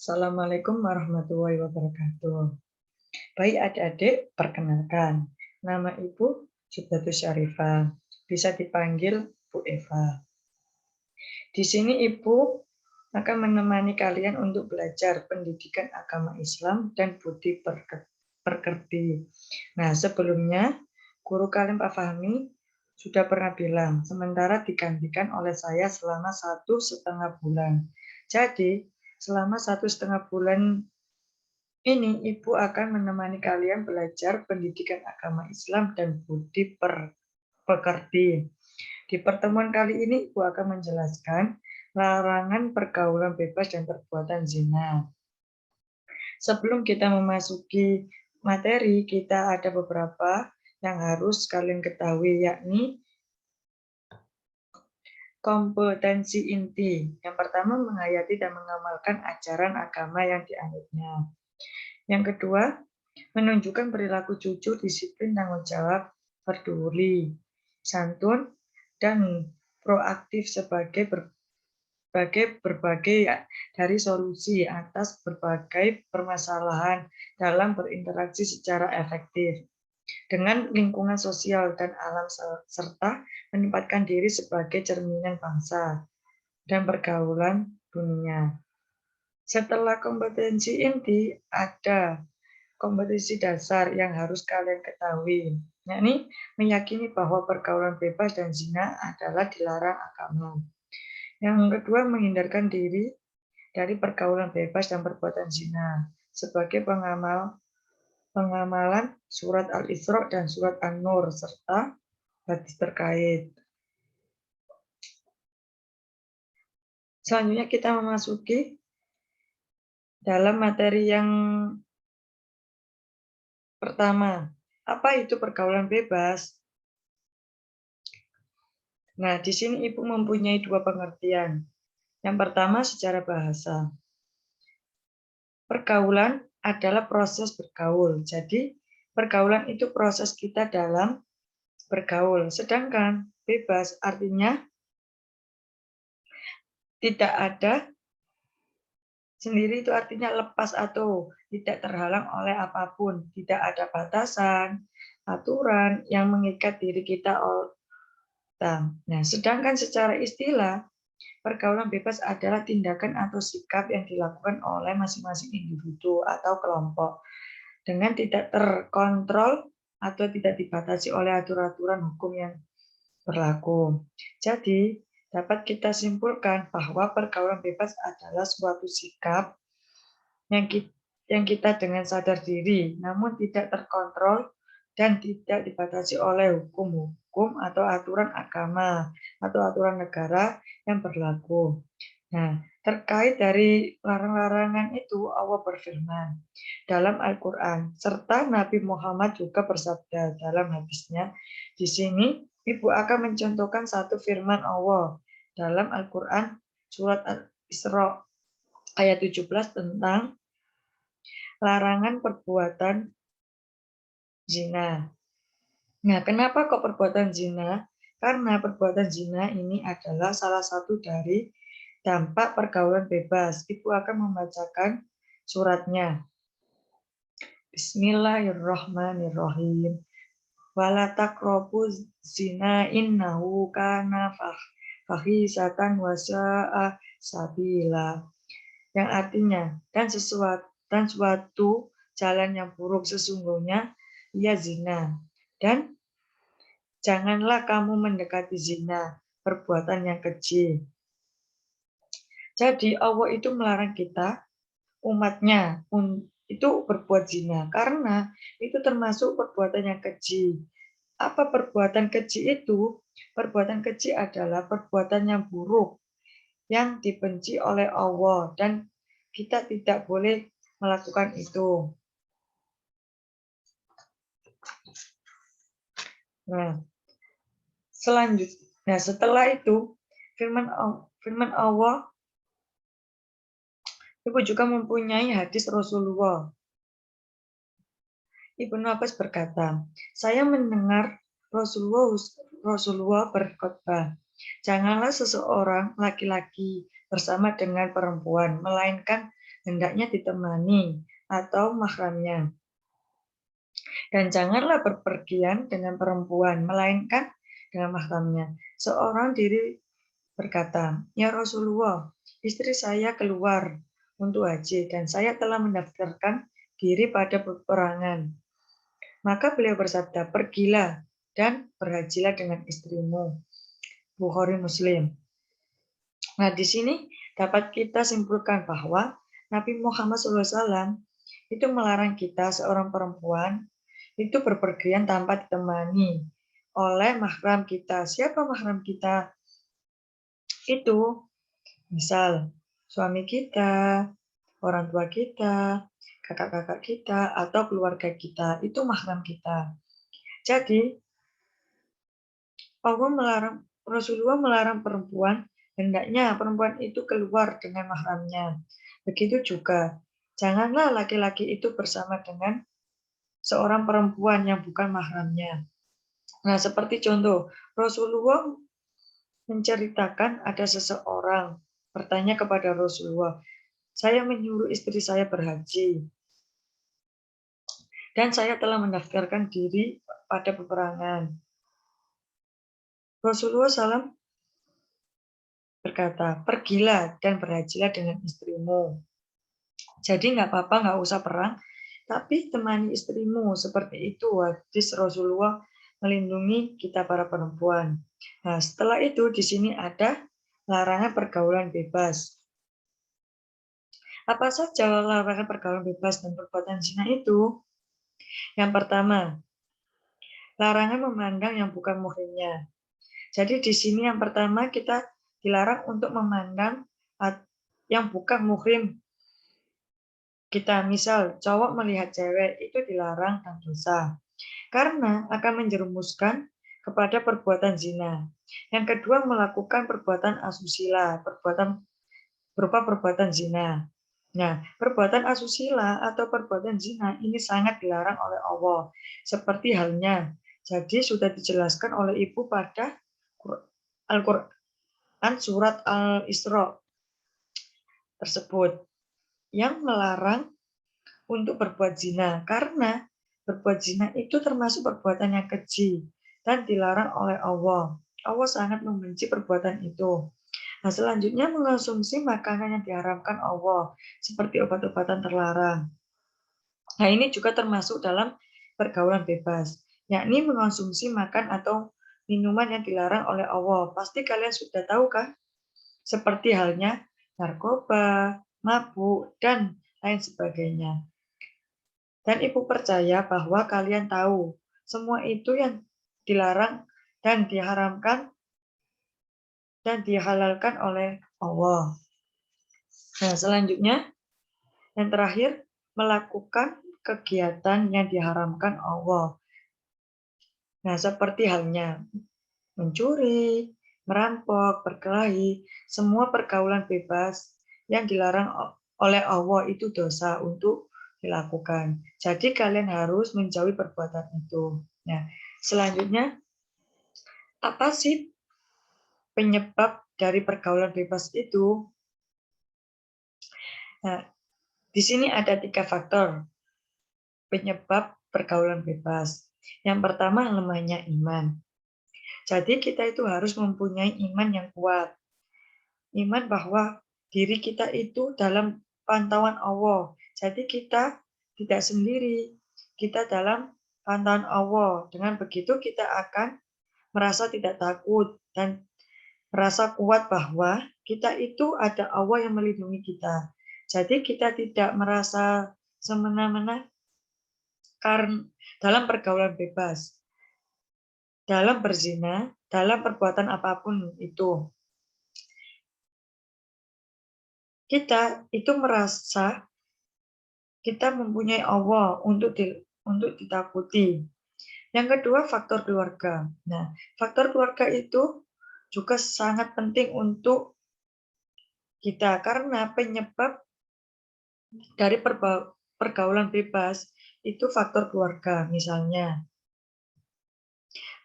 Assalamualaikum warahmatullahi wabarakatuh. Baik adik-adik, perkenalkan. Nama Ibu Jubatus Syarifah. Bisa dipanggil Bu Eva. Di sini Ibu akan menemani kalian untuk belajar pendidikan agama Islam dan budi pekerti. Nah, sebelumnya guru kalian Pak Fahmi sudah pernah bilang, sementara digantikan oleh saya selama 1,5 bulan. Jadi, selama 1,5 bulan ini Ibu akan menemani kalian belajar pendidikan agama Islam dan budi pekerti. Di pertemuan kali ini Ibu akan menjelaskan larangan pergaulan bebas dan perbuatan zina. Sebelum kita memasuki materi, kita ada beberapa yang harus kalian ketahui, yakni kompetensi inti. Yang pertama, menghayati dan mengamalkan ajaran agama yang dianutnya. Yang kedua, menunjukkan perilaku jujur, disiplin, tanggung jawab, peduli, santun, dan proaktif sebagai berbagai dari solusi atas berbagai permasalahan dalam berinteraksi secara efektif dengan lingkungan sosial dan alam serta menempatkan diri sebagai cerminan bangsa dan pergaulan dunia. Setelah kompetensi inti, ada kompetensi dasar yang harus kalian ketahui, yakni meyakini bahwa pergaulan bebas dan zina adalah dilarang agama. Yang kedua, menghindarkan diri dari pergaulan bebas dan perbuatan zina sebagai pengamalan surat Al-Isra dan surat An-Nur serta hadis terkait. Selanjutnya kita memasuki dalam materi yang pertama. Apa itu pergaulan bebas? Nah, di sini Ibu mempunyai dua pengertian. Yang pertama secara bahasa. Pergaulan adalah proses bergaul. Jadi, pergaulan itu proses kita dalam bergaul. Sedangkan bebas artinya tidak ada sendiri, itu artinya lepas atau tidak terhalang oleh apapun. Tidak ada batasan, aturan yang mengikat diri kita. Nah, sedangkan secara istilah, pergaulan bebas adalah tindakan atau sikap yang dilakukan oleh masing-masing individu atau kelompok dengan tidak terkontrol atau tidak dibatasi oleh aturan-aturan hukum yang berlaku. Jadi, dapat kita simpulkan bahwa pergaulan bebas adalah suatu sikap yang kita dengan sadar diri, namun tidak terkontrol dan tidak dibatasi oleh hukum atau aturan agama atau aturan negara yang berlaku. Nah, terkait dari larang-larangan itu, Allah berfirman dalam Al-Quran, serta Nabi Muhammad juga bersabda dalam hadisnya. Di sini, Ibu akan mencontohkan satu firman Allah dalam Al-Quran, surat Al-Isra ayat 17 tentang larangan perbuatan zina. Nah, kenapa kok perbuatan zina? Karena perbuatan zina ini adalah salah satu dari dampak pergaulan bebas. Ibu akan membacakan suratnya. Bismillahirrahmanirrahim. Wala taqrabu zina innahu kana fahisatan wa sa'a sabila. Yang artinya, dan suatu jalan yang buruk sesungguhnya ia zina. Dan janganlah kamu mendekati zina, perbuatan yang keji. Jadi Allah itu melarang kita, umatnya, itu berbuat zina. Karena itu termasuk perbuatan yang keji. Apa perbuatan keji itu? Perbuatan keji adalah perbuatan yang buruk, yang dibenci oleh Allah. Dan kita tidak boleh melakukan itu. Nah, selanjutnya, setelah itu firman Allah, Ibu juga mempunyai hadis Rasulullah. Ibnu Abbas berkata, saya mendengar Rasulullah berkhutbah, janganlah seseorang laki-laki bersama dengan perempuan, melainkan hendaknya ditemani atau mahramnya. Dan janganlah berpergian dengan perempuan, melainkan dengan mahramnya. Seorang diri berkata, "Ya Rasulullah, istri saya keluar untuk haji dan saya telah mendaftarkan diri pada peperangan." Maka beliau bersabda, "Pergilah dan berhajilah dengan istrimu." Bukhari Muslim. Nah, di sini dapat kita simpulkan bahwa Nabi Muhammad SAW itu melarang kita seorang perempuan itu berpergian tanpa ditemani oleh mahram kita. Siapa mahram kita? Itu misal suami kita, orang tua kita, kakak-kakak kita, atau keluarga kita. Itu mahram kita. Jadi, Rasulullah melarang perempuan, hendaknya perempuan itu keluar dengan mahramnya. Begitu juga, janganlah laki-laki itu bersama dengan seorang perempuan yang bukan mahramnya. Nah, seperti contoh, Rasulullah menceritakan ada seseorang bertanya kepada Rasulullah, "Saya menyuruh istri saya berhaji, dan saya telah mendaftarkan diri pada peperangan." Rasulullah SAW berkata, "Pergilah dan berhajilah dengan istrimu." Jadi nggak apa-apa, nggak usah perang, tapi temani istrimu. Seperti itu hadis Rasulullah melindungi kita para perempuan. Nah, setelah itu di sini ada larangan pergaulan bebas. Apa saja larangan pergaulan bebas dan perbuatan zina itu? Yang pertama, larangan memandang yang bukan muhrimnya. Jadi di sini yang pertama kita dilarang untuk memandang yang bukan muhrim kita. Misal cowok melihat cewek itu dilarang dan dosa karena akan menjerumuskan kepada perbuatan zina. Yang kedua, melakukan perbuatan asusila, berupa perbuatan zina. Nah, perbuatan asusila atau perbuatan zina ini sangat dilarang oleh Allah. Seperti halnya, jadi sudah dijelaskan oleh Ibu pada Al-Quran surat Al-Isra tersebut yang melarang untuk berbuat zina karena berbuat zina itu termasuk perbuatan yang keji dan dilarang oleh Allah. Allah sangat membenci perbuatan itu. Nah, selanjutnya mengonsumsi makanan yang diharamkan Allah seperti obat-obatan terlarang. Nah, ini juga termasuk dalam pergaulan bebas, yakni mengonsumsi makan atau minuman yang dilarang oleh Allah. Pasti kalian sudah tahu kan? Seperti halnya narkoba, mabuk, dan lain sebagainya. Dan Ibu percaya bahwa kalian tahu semua itu yang dilarang dan diharamkan dan dihalalkan oleh Allah. Nah, selanjutnya yang terakhir, melakukan kegiatan yang diharamkan Allah. Nah, seperti halnya mencuri, merampok, berkelahi, semua pergaulan bebas yang dilarang oleh Allah itu dosa untuk dilakukan. Jadi kalian harus menjauhi perbuatan itu. Nah, selanjutnya, apa sih penyebab dari pergaulan bebas itu? Nah, di sini ada 3 faktor penyebab pergaulan bebas. Yang pertama, lemahnya iman. Jadi kita itu harus mempunyai iman yang kuat. Iman bahwa diri kita itu dalam pantauan Allah. Jadi kita tidak sendiri. Kita dalam pantauan Allah. Dengan begitu kita akan merasa tidak takut dan merasa kuat bahwa kita itu ada Allah yang melindungi kita. Jadi kita tidak merasa semena-mena karena dalam pergaulan bebas, dalam berzina, dalam perbuatan apapun itu. Kita itu merasa kita mempunyai Allah untuk ditakuti. Yang kedua, faktor keluarga. Nah, faktor keluarga itu juga sangat penting untuk kita karena penyebab dari pergaulan bebas itu faktor keluarga. Misalnya,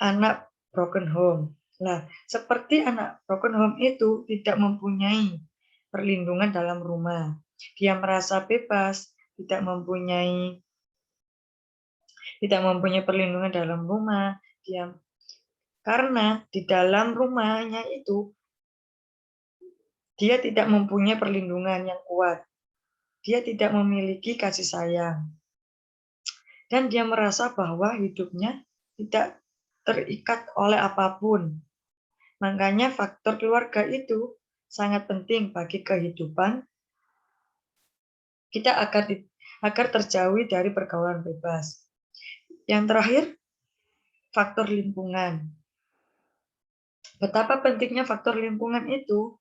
anak broken home. Nah, seperti anak broken home itu tidak mempunyai perlindungan dalam rumah. Dia merasa bebas, tidak mempunyai perlindungan dalam rumah. Karena di dalam rumahnya itu dia tidak mempunyai perlindungan yang kuat. Dia tidak memiliki kasih sayang. Dan dia merasa bahwa hidupnya tidak terikat oleh apapun. Makanya faktor keluarga itu sangat penting bagi kehidupan kita agar terjauhi dari pergaulan bebas. Yang terakhir, faktor lingkungan. Betapa pentingnya faktor lingkungan itu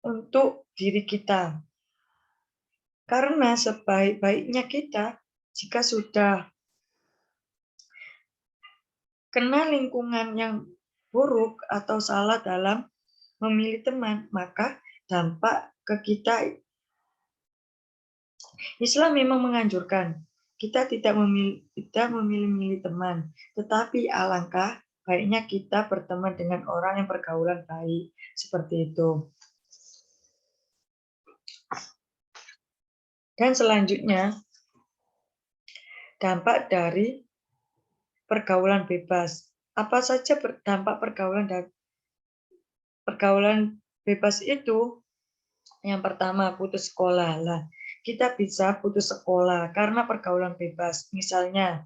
untuk diri kita. Karena sebaik-baiknya kita, jika sudah kena lingkungan yang buruk atau salah dalam memilih teman, maka dampak ke kita. Islam memang menganjurkan kita tidak memilih teman, tetapi alangkah baiknya kita berteman dengan orang yang pergaulan baik, seperti itu. Dan selanjutnya, dampak dari pergaulan bebas. Apa saja dampak pergaulan bebas itu? Yang pertama, putus sekolah. Lah, kita bisa putus sekolah karena pergaulan bebas. Misalnya,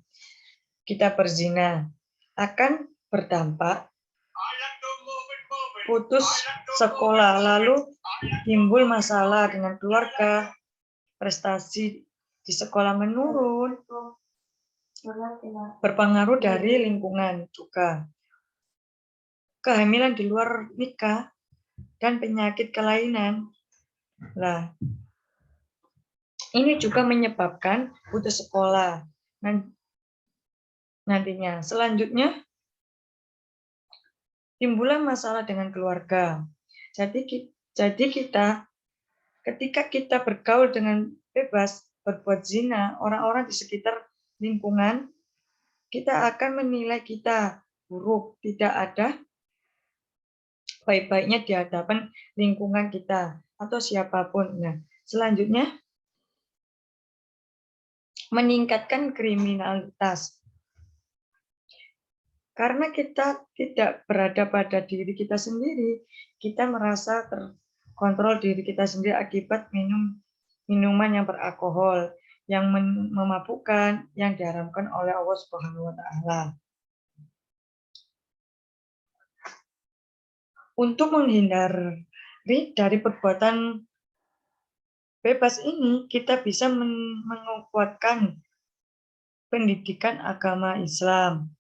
kita berzina, akan berdampak putus sekolah, lalu timbul masalah dengan keluarga, prestasi di sekolah menurun, berpengaruh dari lingkungan juga. Kehamilan di luar nikah dan penyakit kelainan. Nah, ini juga menyebabkan putus sekolah. Nantinya, selanjutnya, timbulan masalah dengan keluarga. Jadi kita, ketika kita bergaul dengan bebas, berbuat zina, orang-orang di sekitar lingkungan, kita akan menilai kita buruk, tidak ada baik-baiknya di hadapan lingkungan kita atau siapapun. Nah, selanjutnya, meningkatkan kriminalitas. Karena kita tidak berada pada diri kita sendiri, kita merasa terkontrol diri kita sendiri akibat minuman yang beralkohol, yang memabukkan, yang diharamkan oleh Allah Subhanahu wa Ta'ala. Untuk menghindari dari perbuatan bebas ini, kita bisa menguatkan pendidikan agama Islam.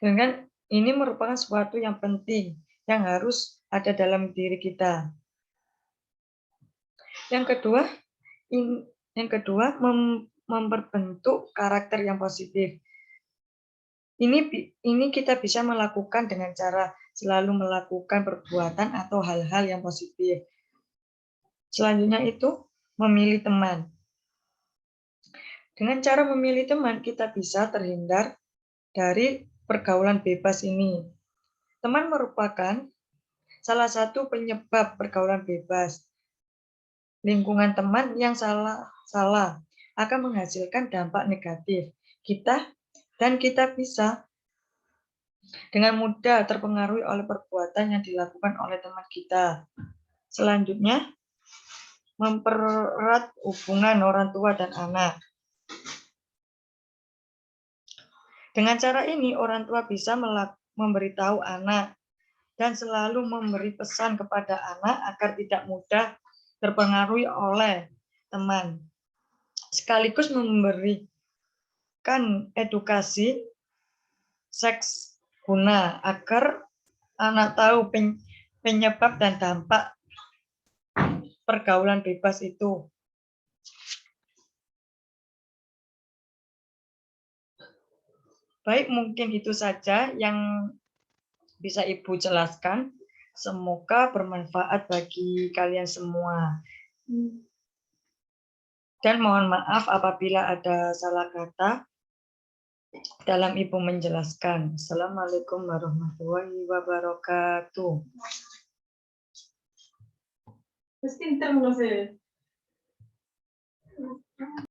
Dengan ini merupakan sesuatu yang penting yang harus ada dalam diri kita. Yang kedua, memperbentuk karakter yang positif. Ini kita bisa melakukan dengan cara selalu melakukan perbuatan atau hal-hal yang positif. Selanjutnya itu memilih teman. Dengan cara memilih teman, kita bisa terhindar dari pergaulan bebas ini. Teman merupakan salah satu penyebab pergaulan bebas. Lingkungan teman yang salah akan menghasilkan dampak negatif. Kita bisa dengan mudah terpengaruhi oleh perbuatan yang dilakukan oleh teman kita. Selanjutnya, mempererat hubungan orang tua dan anak. Dengan cara ini, orang tua bisa memberitahu anak dan selalu memberi pesan kepada anak agar tidak mudah terpengaruhi oleh teman. Sekaligus memberikan edukasi seks guna agar anak tahu penyebab dan dampak pergaulan bebas itu. Baik, mungkin itu saja yang bisa Ibu jelaskan. Semoga bermanfaat bagi kalian semua. Dan mohon maaf apabila ada salah kata. dalam Ibu menjelaskan. Assalamualaikum warahmatullahi wabarakatuh. Terus pinter menurut saya.